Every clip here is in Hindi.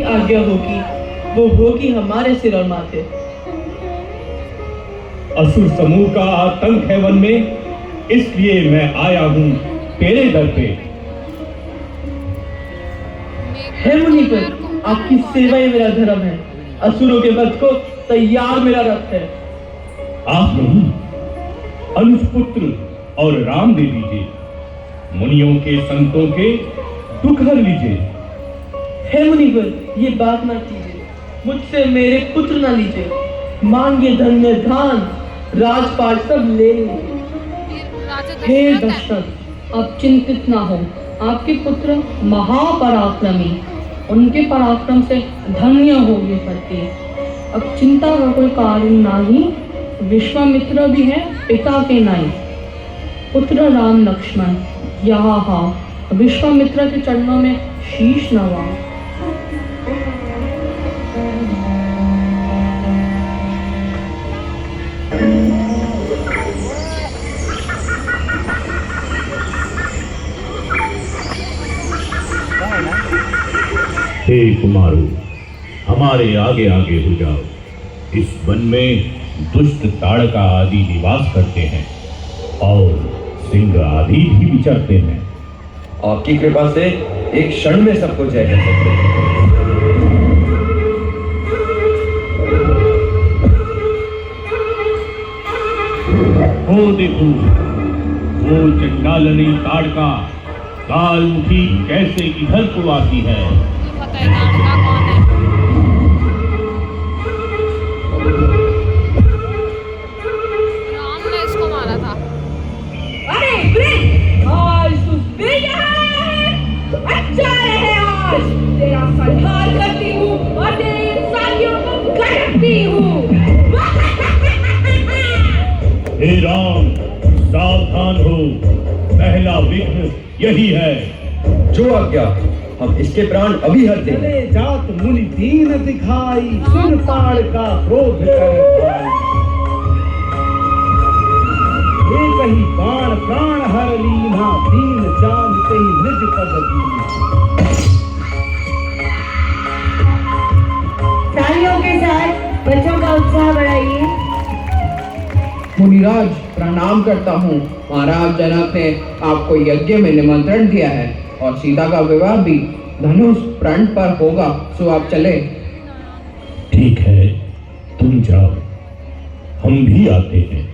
आज्ञा होगी वो होगी हमारे सिर और माथे। असुर समूह का आतंक है वन में, इसलिए मैं आया हूँ तेरे दर पे। हे मुनिवर, आपकी सेवा ही मेरा धर्म है। असुरों के वध को तैयार मेरा रथ है। आप नहीं, अनुज पुत्र और राम दे दीजिए, मुनियों के संतों के दुख हर लीजिए। हे मुनिवर, ये बात ना कीजिए, मुझसे मेरे पुत्र ना लीजिए। मांगे धन्य धान राजपाट सब ले लीजिए। हे दशरथ, अब चिंतित ना हो, आपके पुत्र महापराक्रमी, उनके पराक्रम से धन्य होगी पति। अब चिंता का कोई कारण नहीं। विश्वामित्र भी है पिता के नाई, पुत्र राम लक्ष्मण यहाँ विश्वामित्र के चरणों में शीश नवा। हे कुमारों, हमारे आगे आगे हो जाओ। इस वन में दुष्ट ताड़का आदि निवास करते हैं और सिंह आदि भी विचरते हैं। आपकी कृपा से एक क्षण में सबको जय कर सकते हैं। वो देखो, वो चंडालनी ताड़का कालमुखी कैसे इधर को आती है। पता है ताड़का कौन है? राम ने इसको मारा था। अरे वृद्ध, आज तू फिर यहाँ है? अच्छा रहे, आज तेरा संहार करती हूँ और तेरे इन साथियों को काटती हूँ। हे राम, सावधान हो, पहला विघ्न यही है। जो आज्ञा, हम इसके प्राण अभी हर दें। चले जात मुनि दीन दिखाई, सुर ताड़ का क्रोध कर भाई। ये कही बाण प्राण हर लीना, दीन जानते ही निज पद दीन। तालियों के साथ बच्चों का उत्साह बढ़ाइए। मुनिराज, प्रणाम करता हूँ। महाराज जनक ने आपको यज्ञ में निमंत्रण दिया है और सीता का विवाह भी धनुष प्रण पर होगा, सो आप चले। ठीक है, तुम जाओ, हम भी आते हैं।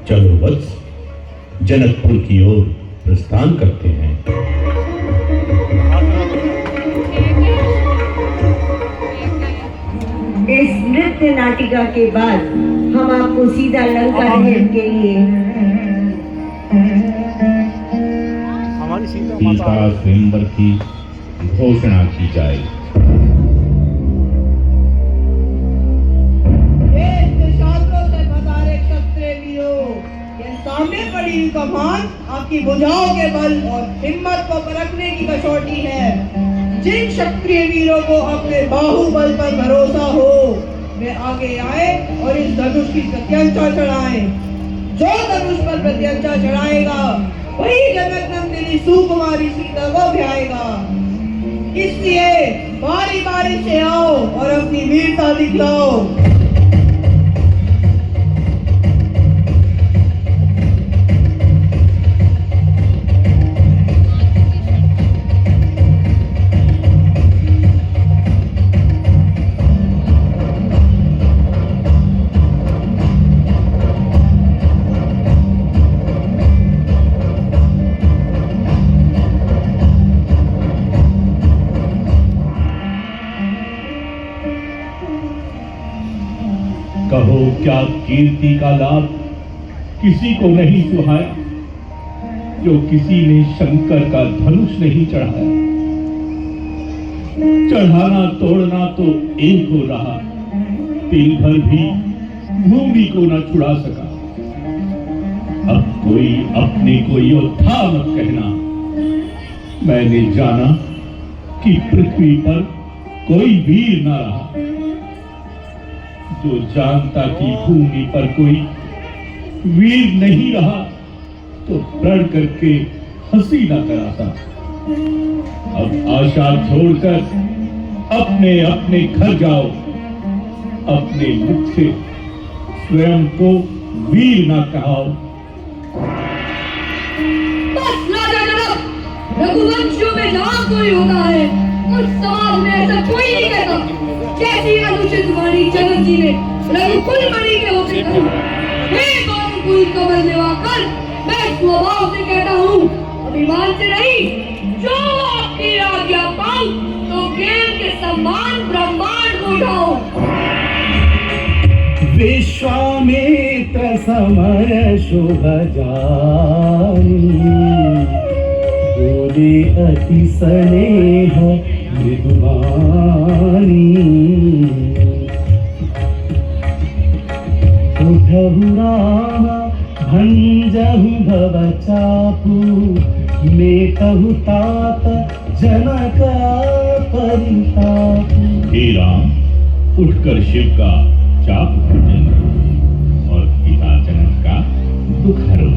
चलो वत्स, जनकपुर की ओर प्रस्थान करते हैं। इस नृत्य नाटिका के बाद हम आपको सीधा लंका दहन के लिए सीता स्वयंवर की घोषणा की जाए। सामने पड़ी कमान आपकी भुजाओं के बल और हिम्मत को परखने की कसौटी है। जिन क्षत्रिय वीरों को अपने बाहुबल पर भरोसा हो, वे आगे आए और इस धनुष की प्रत्यंचा चढ़ाएं। जो धनुष पर प्रत्यंचा चढ़ाएगा वही जनक नंदिनी सुकुमारी सीता को ब्याहेगा। इसलिए बारी बारी से आओ और अपनी वीरता दिखलाओ। कहो क्या कीर्ति का लाभ किसी को नहीं सुहाया, जो किसी ने शंकर का धनुष नहीं चढ़ाया। चढ़ाना तोड़ना तो एक हो रहा, तिल भर भी भूमि को न छुड़ा सका। अब कोई अपने को योद्धा मत कहना। मैंने जाना कि पृथ्वी पर कोई वीर न रहा। जो जानता कि भूमि पर कोई वीर नहीं रहा तो प्रण करके हंसी न कराता। अब आशा छोड़कर अपने अपने घर जाओ। अपने मुख से स्वयं को वीर न कहाओ। बस राजा जनक, रघुवंशियों में जहाँ कोई होता है उस समाज में ऐसा कोई नहीं कहता जैसी अनुचित वाणी जनक जी ने रघुकुल मणि के होते कही। हे रघुकुल कमल निवाकर, मैं स्वभाव से कहता हूँ, अभिमान से नहीं। जो आपकी आज्ञा पाऊं तो ज्ञान के समान ब्रह्मांड को उठाओ। विश्वामित्र समर शुभ जानी, बोले अति स्नेह मृदुवाणी। उठहु राम भंजहु भव चापू, मेटहु तात जनक परितापू। हे राम, उठकर शिव का चाप भंजन करो और पिता जनक का दुख हरो।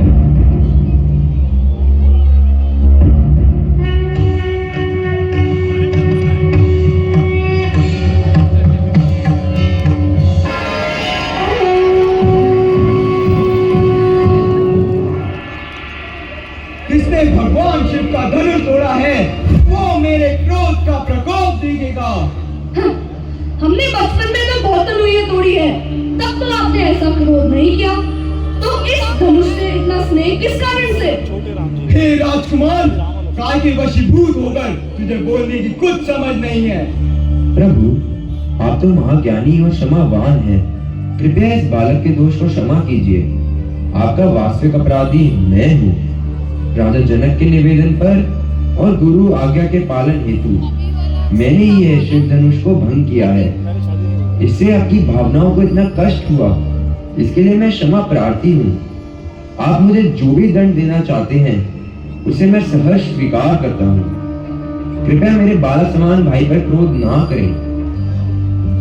किसने भगवान शिव का धनुष तोड़ा है वो मेरे क्रोध का प्रकोप देखेगा। हमने बचपन में तो बहुत तलुइयां तोड़ी है, तब तो आपने ऐसा क्रोध नहीं किया। तो इस धनुष से इतना स्नेह किस कारण से? हे राजकुमार, काय के वशीभूत होकर तुझे बोलने की कुछ समझ नहीं है। प्रभु, आप तो महाज्ञानी और क्षमावान हैं। कृपया इस बालक के दोष को क्षमा कीजिए। आपका वास्तविक अपराधी मैं हूँ। राजा जनक के निवेदन पर और गुरु आज्ञा के पालन हेतु मैंने ही यह शिव धनुष को भंग किया है। इससे आपकी भावनाओं को इतना कष्ट हुआ, इसके लिए मैं क्षमा प्रार्थी हूँ। आप मुझे जो भी दंड देना चाहते हैं उसे मैं सहर्ष स्वीकार करता हूँ। कृपया मेरे बालक समान भाई पर क्रोध ना करें।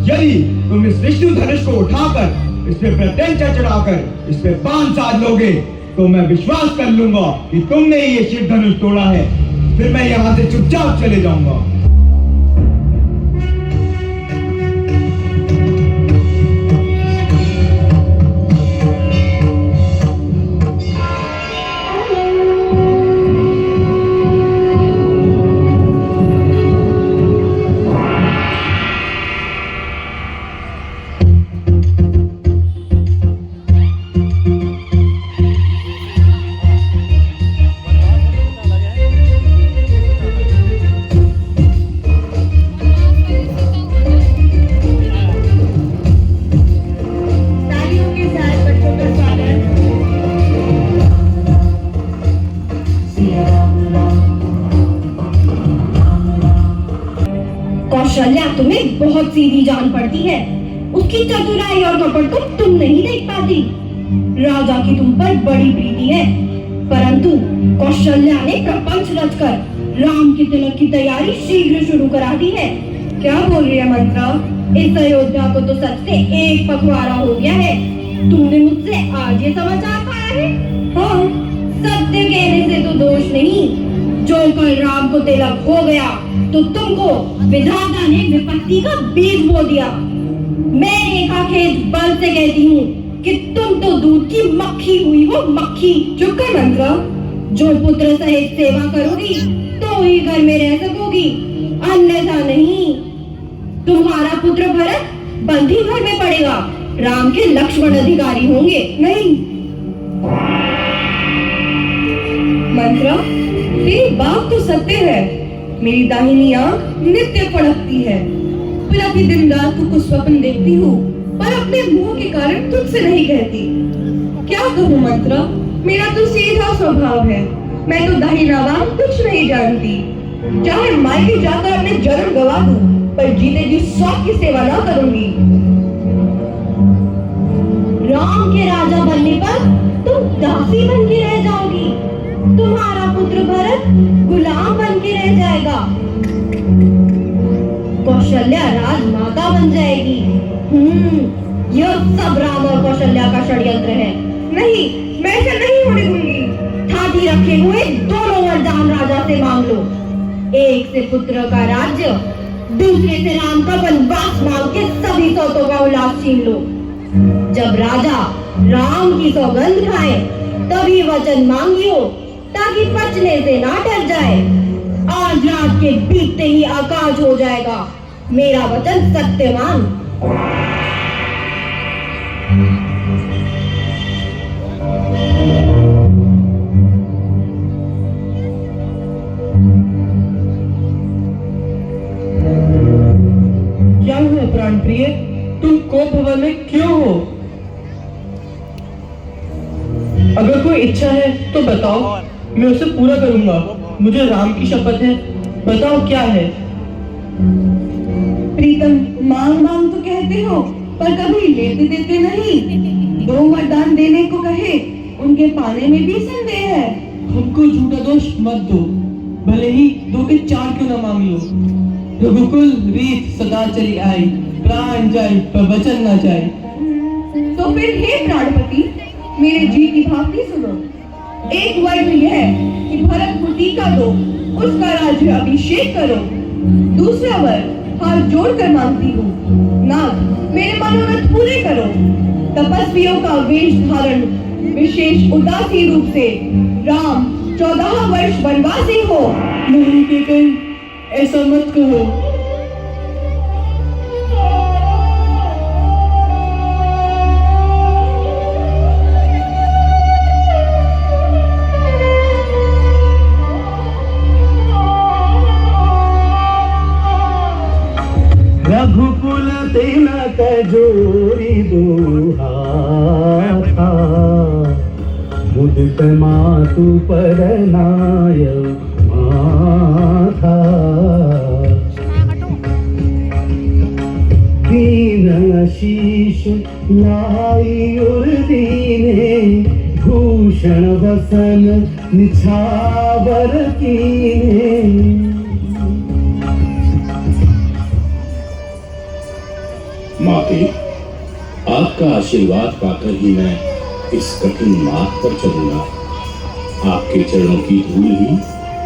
यदि तुम इस विष्णु धनुष को उठाकर इस पे प्रत्यंचा चढ़ाकर इस पे बाण साध लोगे तो मैं विश्वास कर लूंगा कि तुमने ही ये शिव धनुष तोड़ा है। फिर मैं यहाँ से चुपचाप चले जाऊंगा। कौशल्या तुम्हें बहुत सीधी जान पड़ती है। उसकी चतुराई और कपट को तुम नहीं देख पाती। राजा की तुम पर बड़ी प्रीति है, परंतु कौशल्या ने प्रपंच रचकर राम के तिलक की तैयारी शीघ्र शुरू करा दी है। क्या बोल रही है मंत्रा? इस अयोध्या को तो सच से एक पखवाड़ा हो गया है। तुमने मुझसे आज ये समाचार पाया है? हाँ, सत्य कहने से तो दोष नहीं। जो कल राम को तिलक हो गया तो तुमको विधाता ने विपत्ति का बीज बो दिया। मैं रेखा खेत बल से कहती हूँ कि तुम तो दूध की मक्खी हुई हो, मक्खी। चुप कर मंत्रा। जो पुत्र सहित सेवा करोगी तो ही घर में रह सकोगी, अन्यथा नहीं। तुम्हारा पुत्र भरत बंदी घर में पड़ेगा, राम के लक्ष्मण अधिकारी होंगे। नहीं मंत्रा, तेरी बात तो सत्य है। मेरी दाहिनी आंख नित्य फड़कती है। प्रतिदिन रात को कुछ स्वप्न देखती हूँ, पर अपने मुंह के कारण तुझसे नहीं कहती। क्या कहूँ मंत्रा, मेरा तो सीधा स्वभाव है। मैं तो दाहिना बाम कुछ नहीं जानती। चाहे मायके जाकर अपने जन्म गवा दूं, पर जीते जी 100 की सेवा ना करूंगी। राम के राजा बनने पर तुम दासी बन के रह जाओगी। तुम्हारा पुत्र भरत गुलाम बन के रह जाएगा। कौशल्या राजमाता बन जाएगी। यह सब राम और कौशल्या का षड्यंत्र है। नहीं, मैं ऐसा नहीं होने दूंगी। छाती रखे हुए दोनों वरदान राजा से मांग लो। एक से पुत्र का राज्य दूसरे से राम का वनवास मांग के सभी सौतों का उल्लास छीन लो। जब राजा राम की सौगंध खाए तभी वचन मांगियो, ताकि पचने से ना डर जाए। आज रात के बीतते ही आकाश हो जाएगा, मेरा वचन सत्यवान। क्या हुआ प्राण प्रिय, तुम कोप भवन में क्यों हो? अगर कोई इच्छा है तो बताओ, मैं उसे पूरा करूंगा। मुझे राम की शपथ है, बताओ क्या है? प्रीतम, मांग मांग तो कहते हो पर कभी लेते देते नहीं। 2 वरदान देने को कहे, उनके पाने में भी संदेह है। हमको झूठा दोष मत दो, भले ही 2 के 4 क्यों न मांग लो। रघुकुल रीत सदा चली आई, प्राण जाए पर वचन न जाए। तो फिर हे प्राणपति, मेरे जी की भावनी सुनो। एक वर यह कि भरत को टीका दो, उसका राज्य अभिषेक करो। दूसरा वर हाथ जोड़कर मांगती हूँ, नाथ मेरे मनोरथ पूरे करो। तपस्वियों का वेश धारण विशेष उदासी रूप से राम 14 वर्ष वनवासी हो। नहीं के कहीं ऐसा मत कहो। रघुकुल तिलक जोरी दुहाथा, मुदित मातु पर नाय माथा। दीन शीश लाई उर दीने, भूषण वसन निछावर कीने। माते, आपका आशीर्वाद पाकर ही मैं इस कठिन मार्ग पर चलूंगा। आपके चरणों की धूल ही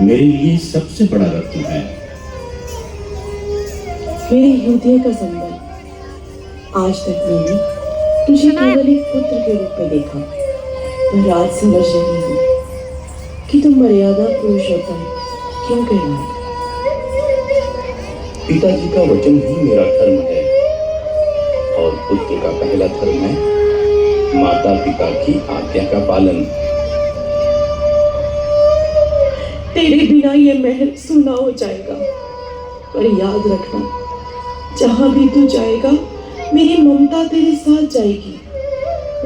मेरे लिए सबसे बड़ा रत्न है। मेरे हृदय का संबंध, आज तक मैंने तुझे केवल एक पुत्र के रूप में देखा, पर आज समझ रही हूँ कि तुम मर्यादा पुरुषोत्तम क्यों कह रहा है। पिताजी का वचन ही मेरा धर्म है, और पुत्र का पहला धर्म है माता पिता की आज्ञा का पालन। तेरे बिना ये महल सूना हो जाएगा, पर याद रखना, जहां भी तू जाएगा मेरी ममता तेरे साथ जाएगी।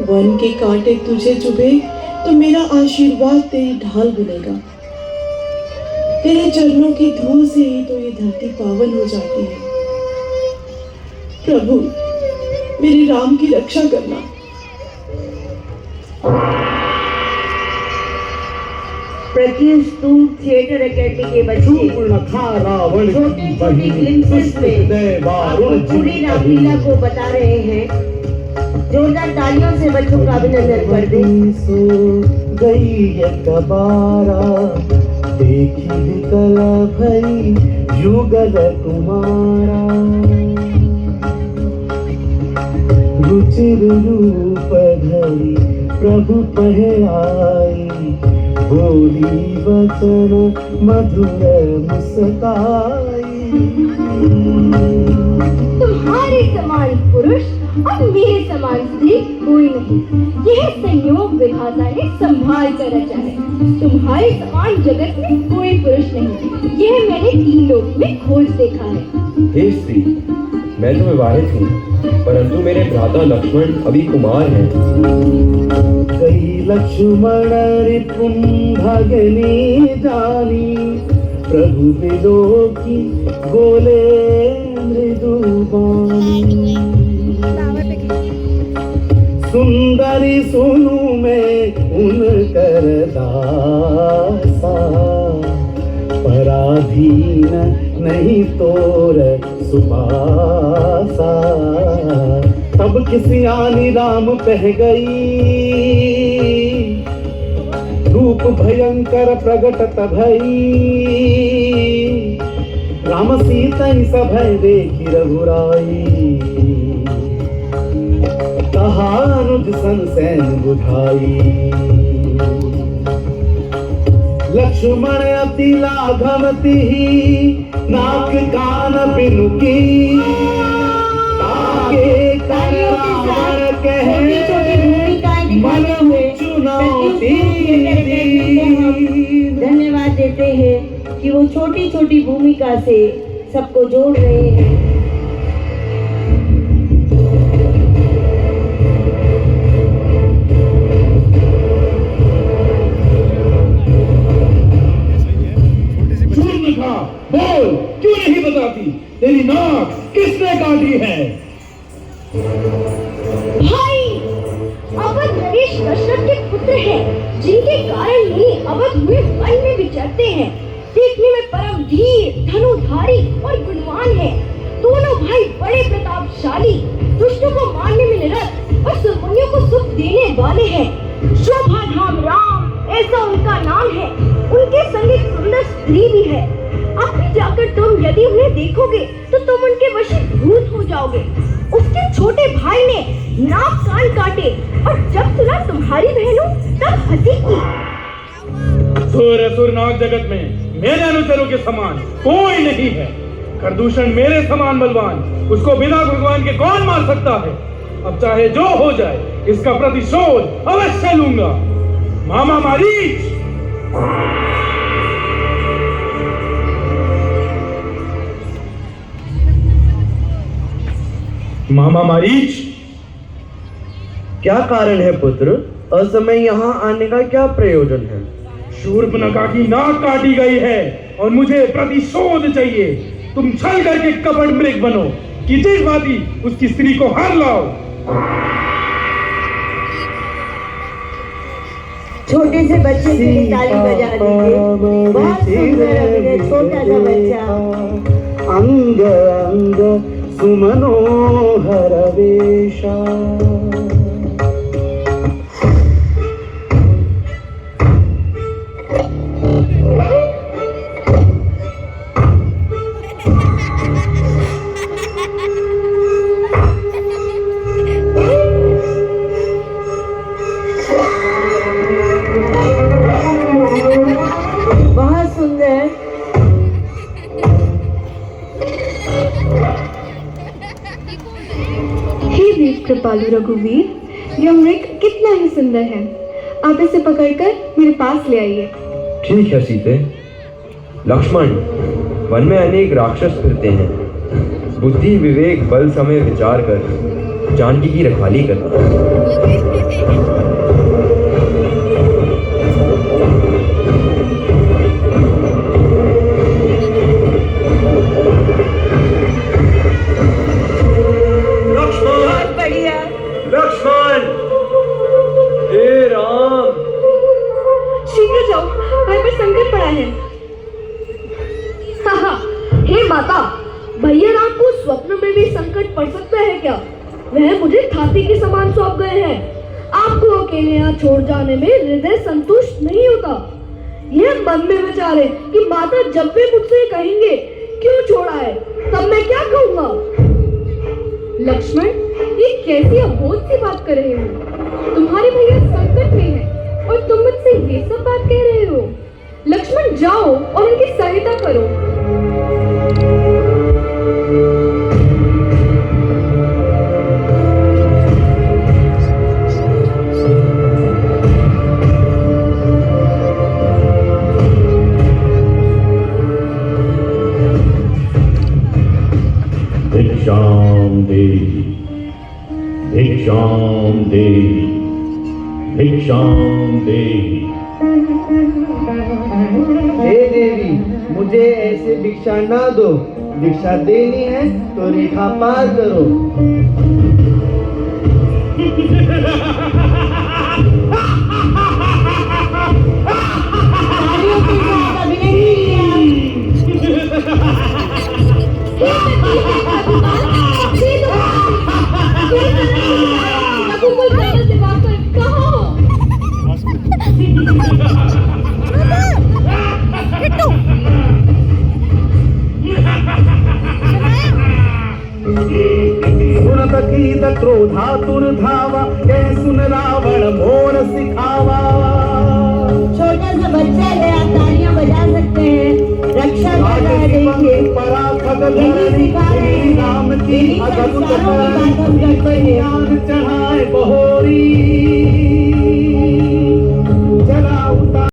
वन के कांटे तुझे चुभे तो मेरा आशीर्वाद तेरी ढाल बनेगा। तेरे चरणों की धूल से ही तो ये धरती पावन हो जाती है। प्रभु, मेरे राम की रक्षा करना। प्रतिस्तूप थिएटर एकेडमी के बच्चे छोटे छोटे ग्लिम्पसेस में भोजपुरी रामलीला को बता रहे हैं। जोरदार तालियों से बच्चों का अभिनंदन कर दें। गई कबारा देखी विकल भई युगल तुम्हारा। रुचिर रूप धरी प्रभु पह आई, बोली वचन मधुर मुस्काई। तुम्हारे समान पुरुष और मेरे समान स्त्री कोई नहीं। यह संयोग विधाता ने संभाल कर रचा है। तुम्हारे समान जगत में कोई पुरुष नहीं। यह मैंने 3 लोक में खोज देखा है। हे स्त्री, मैं तो विवाहित हूँ, परंतु मेरे भ्राता लक्ष्मण अभी कुमार हैं। कई लक्ष्मण रिपुं भगनी जानी, प्रभु विलोकी बोले मृदुबानी। सुंदरी सुनु में उनकर दासा, पराधीन नहीं तोर सुपासा। तब किसी आनी राम पह गई, रूप भयंकर प्रगट तभई। राम सीता सब है देखी रघुराई, कहा अनुज सन सैन बुझाई। लक्ष्मण अति लाघवती नाक कान बिनुकी, ताके कर रावण कहे मन चुनौती। धन्यवाद देते हैं कि वो छोटी छोटी भूमिका से सबको जोड़ रहे हैं। बोल, क्यों नहीं बताती? तेरी नाक किसने काटी है? भाई, अवध नरेश दशरथ के पुत्र हैं, जिनके कारण ये अवध हुए वन में विचरते हैं। देखने में परम धीर, धनुधारी और गुणवान है। दोनों भाई बड़े प्रतापशाली, दुष्टों को मारने में निरत और सुरमुनियों को सुख देने वाले हैं। शोभा धाम राम ऐसा उनका नाम है। उनके संग एक सुंदर स्त्री भी है। अब भी जाकर तुम यदि उन्हें देखोगे तो तुम उनके वशीभूत हो जाओगे। उसके छोटे भाई ने नाक कान काटे और जब सुना तुम्हारी बहनों तब हंसी की। सुर नाग जगत में मेरे अनुचरों के समान कोई नहीं है। खरदूषण मेरे समान बलवान, उसको बिना भगवान के कौन मार सकता है? अब चाहे जो हो जाए, इसका प्रतिशोध अवश्य लूंगा। मामा मारीच, मामा मारीच, क्या कारण है पुत्र? असमय यहाँ आने का क्या प्रयोजन है? शूर्पणखा की नाक काटी गई है और मुझे प्रतिशोध चाहिए। तुम छल करके कपट मृग बनो कि जिस भांति उसकी स्त्री को हर लाओ। छोटे से बच्चे के लिए ताली बजा दीजिए। बहुत सुंदर अभिनय, छोटा सा बच्चा। अंग अंग सुमनोहर वेशा। बहुत सुंदर। हे वीर कृपालु रघुवीर, यह मृग कितना ही सुंदर है। आप इसे पकड़कर मेरे पास ले आइए। ठीक है सीते। लक्ष्मण, वन में अनेक राक्षस फिरते हैं। बुद्धि विवेक बल समय विचार कर जानकी की रखवाली करना। लक्ष्मण, हे राम, शीघ्र जाओ, भाई पर संकट पड़ा है। हे माता, भैया राम को स्वप्न में भी संकट पड़ सकता है क्या? वह मुझे हाथी के समान सौंप गए हैं। आपको अकेले यहाँ छोड़ जाने में हृदय संतुष्ट नहीं होता। यह मन में विचारे कि माता जब भी मुझसे कहेंगे क्यों छोड़ा है, तब मैं क्या कहूँगा? लक्ष्मण, ये कैसी अबोध सी बात कर रहे हो? तुम्हारे भैया संकट में हैं और तुम मुझसे ये सब बात कह रहे हो। लक्ष्मण, जाओ और उनकी सहायता करो। भिक्षाम देहि, भिक्षाम देहि, भिक्षाम देहि। हे देवी, मुझे ऐसे भिक्षा ना दो। भिक्षा देनी है तो रेखा पार करो। प्रकीद क्रोधातुर्धावा के सुन रावण मोर सिखावा। छोटा सा बच्चा है, आप तालियां बजा सकते हैं, रक्षा कर रहा है। देखिए पराखग यही सिखा रहे हैं, राम की इन्हीं अद्भुत संस्कारों की बात हम करते हैं। ज्ञान चढ़ाए बहोरी।